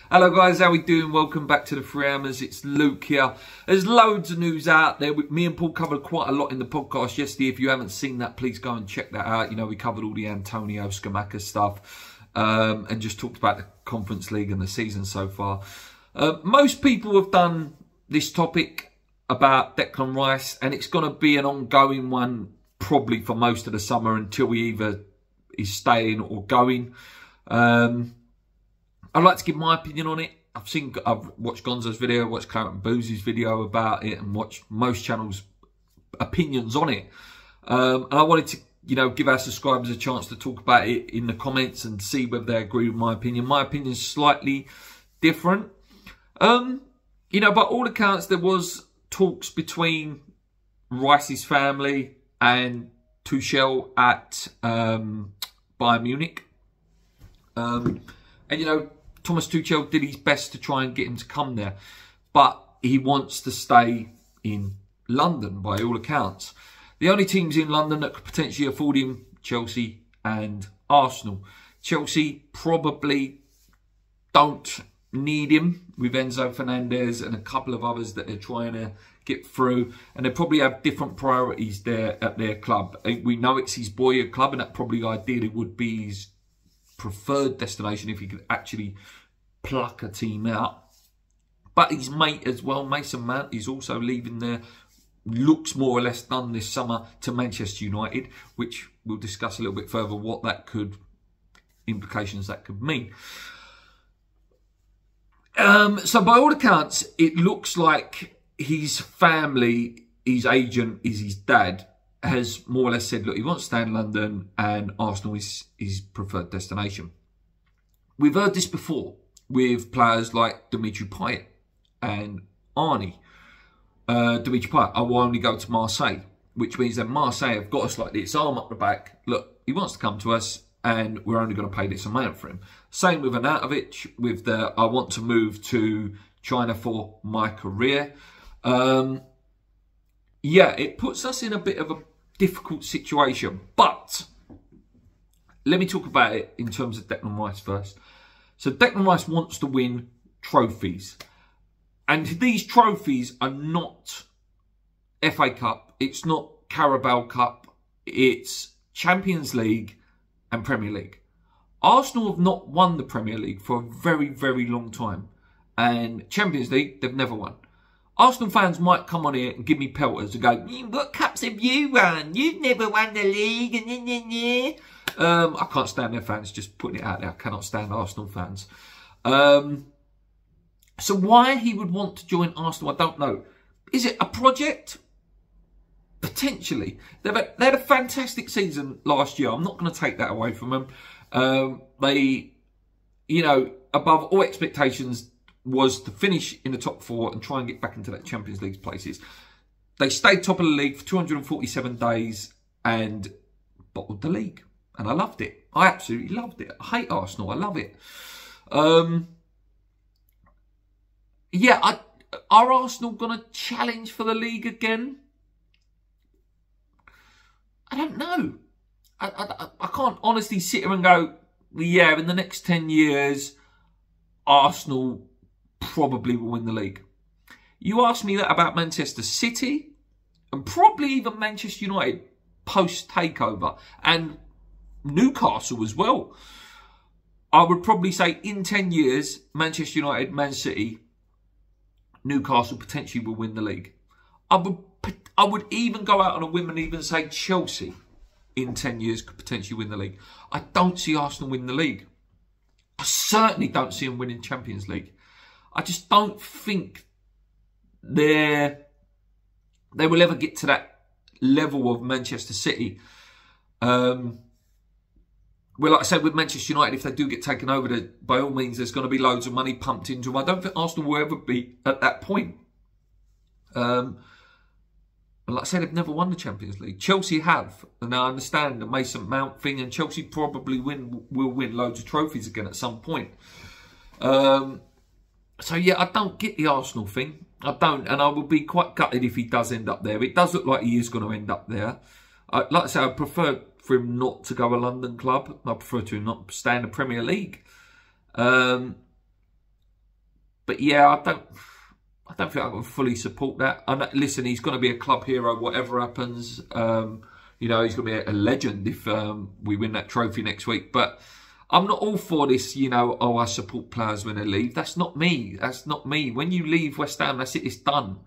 Hello guys, how we doing? Welcome back to the Three Hammers. It's Luke here. There's loads of news out there. Me and Paul covered quite a lot in the podcast yesterday. If you haven't seen that, please go and check that out. You know, we covered all the Antonio Scamacca stuff and just talked about the Conference League and the season so far. Most people have done this topic about Declan Rice, and it's going to be an ongoing one probably for most of the summer until he either is staying or going. I'd like to give my opinion on it. I've watched Gonzo's video, watched Clarence Booz's video about it, and watched most channels' opinions on it. And I wanted to, give our subscribers a chance to talk about it in the comments and see whether they agree with my opinion. My opinion is slightly different. By all accounts, there was talks between Rice's family and Tuchel at Bayern Munich. Thomas Tuchel did his best to try and get him to come there, but he wants to stay in London by all accounts. The only teams in London that could potentially afford him, Chelsea and Arsenal. Chelsea probably don't need him with Enzo Fernandez and a couple of others that they're trying to get through, and they probably have different priorities there at their club. We know it's his boyhood club, and that probably ideally would be his preferred destination if he could actually pluck a team out. But his mate as well, Mason Mount, is also leaving there. Looks more or less done this summer to Manchester United, which we'll discuss a little bit further what that could, implications that could mean. So by all accounts, it looks like his family, his agent, is his dad, has more or less said, look, he wants to stay in London and Arsenal is his preferred destination. We've heard this before with players like Dimitri Payet and Arnie. Dimitri Payet, I will only go to Marseille, which means that Marseille have got us like this arm up the back. Look, he wants to come to us and we're only going to pay this amount for him. Same with Arnautovic with the, I want to move to China for my career. Yeah, it puts us in a bit of a difficult situation, but let me talk about it in terms of Declan Rice first. So Declan Rice wants to win trophies, and these trophies are not FA Cup, it's not Carabao Cup, it's Champions League and Premier League. Arsenal have not won the Premier League for a very, very long time, and Champions League they've never won. Arsenal fans might come on here and give me pelters and go, what cups have you won? You've never won the league. I can't stand their fans, just putting it out there. I cannot stand Arsenal fans. So why he would want to join Arsenal, I don't know. Is it a project? Potentially. They had a fantastic season last year. I'm not going to take that away from them. They, above all expectations, was to finish in the top four and try and get back into that Champions League places. They stayed top of the league for 247 days and bottled the league. And I loved it. I absolutely loved it. I hate Arsenal. I love it. Are Arsenal going to challenge for the league again? I don't know. I can't honestly sit here and go, yeah, in the next 10 years, Arsenal probably will win the league. You ask me that about Manchester City and probably even Manchester United post-takeover and Newcastle as well. I would probably say in 10 years, Manchester United, Man City, Newcastle potentially will win the league. I would even go out on a whim and even say Chelsea in 10 years could potentially win the league. I don't see Arsenal win the league. I certainly don't see them winning Champions League. I just don't think they will ever get to that level of Manchester City. Well, like I said, with Manchester United, if they do get taken over, by all means, there's going to be loads of money pumped into them. I don't think Arsenal will ever be at that point. But like I said, they've never won the Champions League. Chelsea have. And I understand the Mason Mount thing, and Chelsea probably will win loads of trophies again at some point. So, yeah, I don't get the Arsenal thing. I don't. And I would be quite gutted if he does end up there. It does look like he is going to end up there. Like I say, I prefer for him not to go a London club. I prefer to not stay in the Premier League. But yeah, I don't think I can fully support that. Listen, he's going to be a club hero, whatever happens. You know, he's going to be a legend if we win that trophy next week. But I'm not all for this, you know, oh, I support players when they leave. That's not me. That's not me. When you leave West Ham, that's it. It's done.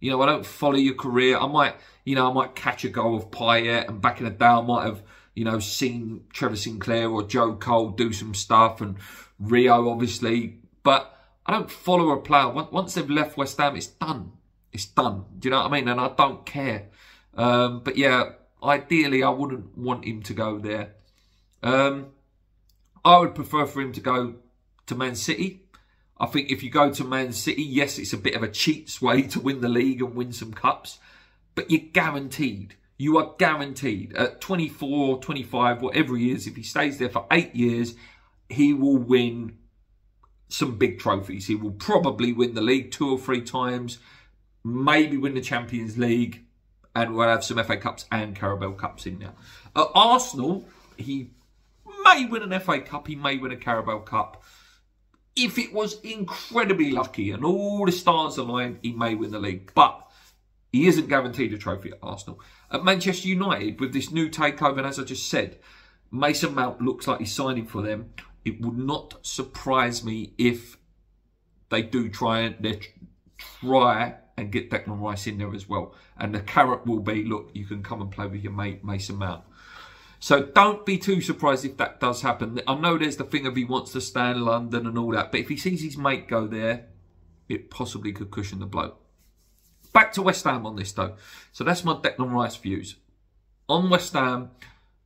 You know, I don't follow your career. I might catch a goal of Payet, and back in the day, I might have, you know, seen Trevor Sinclair or Joe Cole do some stuff, and Rio, obviously. But I don't follow a player. Once they've left West Ham, it's done. It's done. Do you know what I mean? And I don't care. But yeah, ideally, I wouldn't want him to go there. I would prefer for him to go to Man City. I think if you go to Man City, yes, it's a bit of a cheats way to win the league and win some cups, but you're guaranteed. You are guaranteed at 24, 25, whatever he is, if he stays there for 8 years, he will win some big trophies. He will probably win the league 2 or 3 times, maybe win the Champions League, and we'll have some FA Cups and Carabao Cups in there. At Arsenal, he may win an FA Cup, he may win a Carabao Cup. If it was incredibly lucky and all the stars aligned, he may win the league. But he isn't guaranteed a trophy at Arsenal. At Manchester United, with this new takeover, and as I just said, Mason Mount looks like he's signing for them. It would not surprise me if they do try and get Declan Rice in there as well. And the carrot will be, look, you can come and play with your mate Mason Mount. So don't be too surprised if that does happen. I know there's the thing of he wants to stay in London and all that, but if he sees his mate go there, it possibly could cushion the blow. Back to West Ham on this though. So that's my Declan Rice views. On West Ham,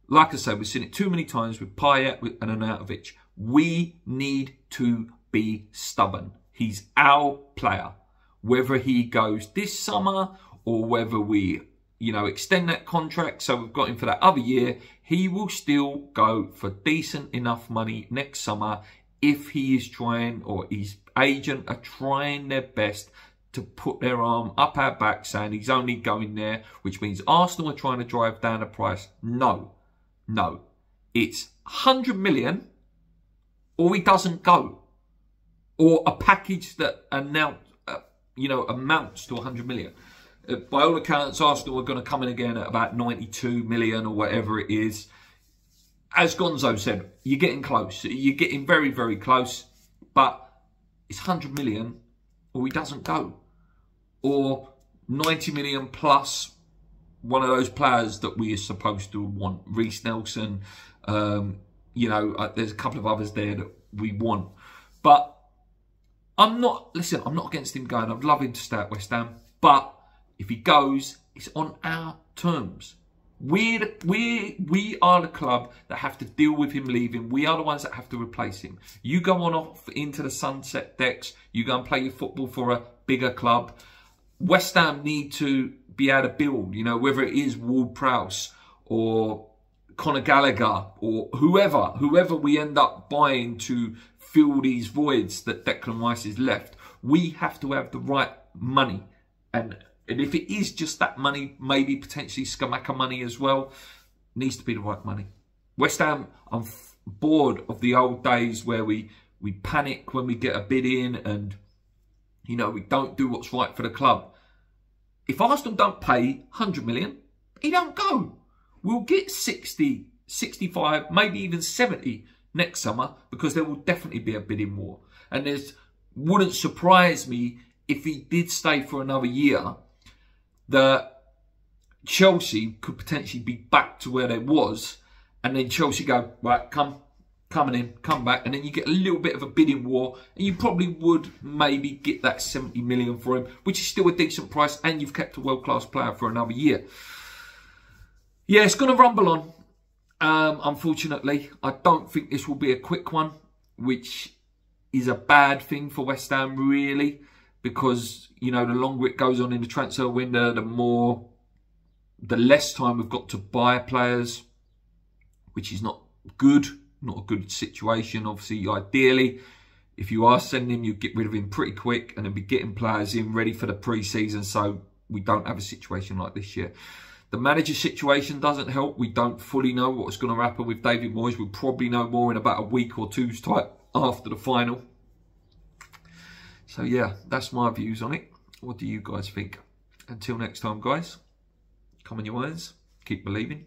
like I said, we've seen it too many times with Payet and Arnautovic. We need to be stubborn. He's our player. Whether he goes this summer or whether we, you know, extend that contract so we've got him for that other year, he will still go for decent enough money next summer if he is trying, or his agent are trying their best to put their arm up our back saying he's only going there, which means Arsenal are trying to drive down the price. No. It's 100 million or he doesn't go. Or a package that amounts to 100 million. By all accounts, Arsenal are going to come in again at about 92 million or whatever it is. As Gonzo said, you're getting close. You're getting very, very close. But it's 100 million or he doesn't go. Or 90 million plus one of those players that we are supposed to want. Reece Nelson. There's a couple of others there that we want. But I'm not against him going. I'd love him to stay at West Ham. But if he goes, it's on our terms. We are the club that have to deal with him leaving. We are the ones that have to replace him. You go on off into the sunset decks. You go and play your football for a bigger club. West Ham need to be able to build, you know, whether it is Ward-Prowse or Conor Gallagher or whoever we end up buying to fill these voids that Declan Rice has left. We have to have the right money. And if it is just that money, maybe potentially Scamacca money as well, needs to be the right money. West Ham, I'm bored of the old days where we panic when we get a bid in and, you know, we don't do what's right for the club. If Arsenal don't pay 100 million, he don't go. We'll get 60, 65, maybe even 70 next summer because there will definitely be a bidding war. And wouldn't surprise me if he did stay for another year, that Chelsea could potentially be back to where they was, and then Chelsea go, right, come back, and then you get a little bit of a bidding war, and you probably would maybe get that 70 million for him, which is still a decent price, and you've kept a world-class player for another year. Yeah, it's going to rumble on. Unfortunately, I don't think this will be a quick one, which is a bad thing for West Ham, really. Because, you know, the longer it goes on in the transfer window, the less time we've got to buy players, which is not good, not a good situation. Obviously, ideally, if you are sending him, you get rid of him pretty quick and then be getting players in ready for the pre-season, so we don't have a situation like this year. The manager situation doesn't help. We don't fully know what's going to happen with David Moyes. We'll probably know more in about a week or two's time after the final. So yeah, that's my views on it. What do you guys think? Until next time, guys, come on your ways, keep believing.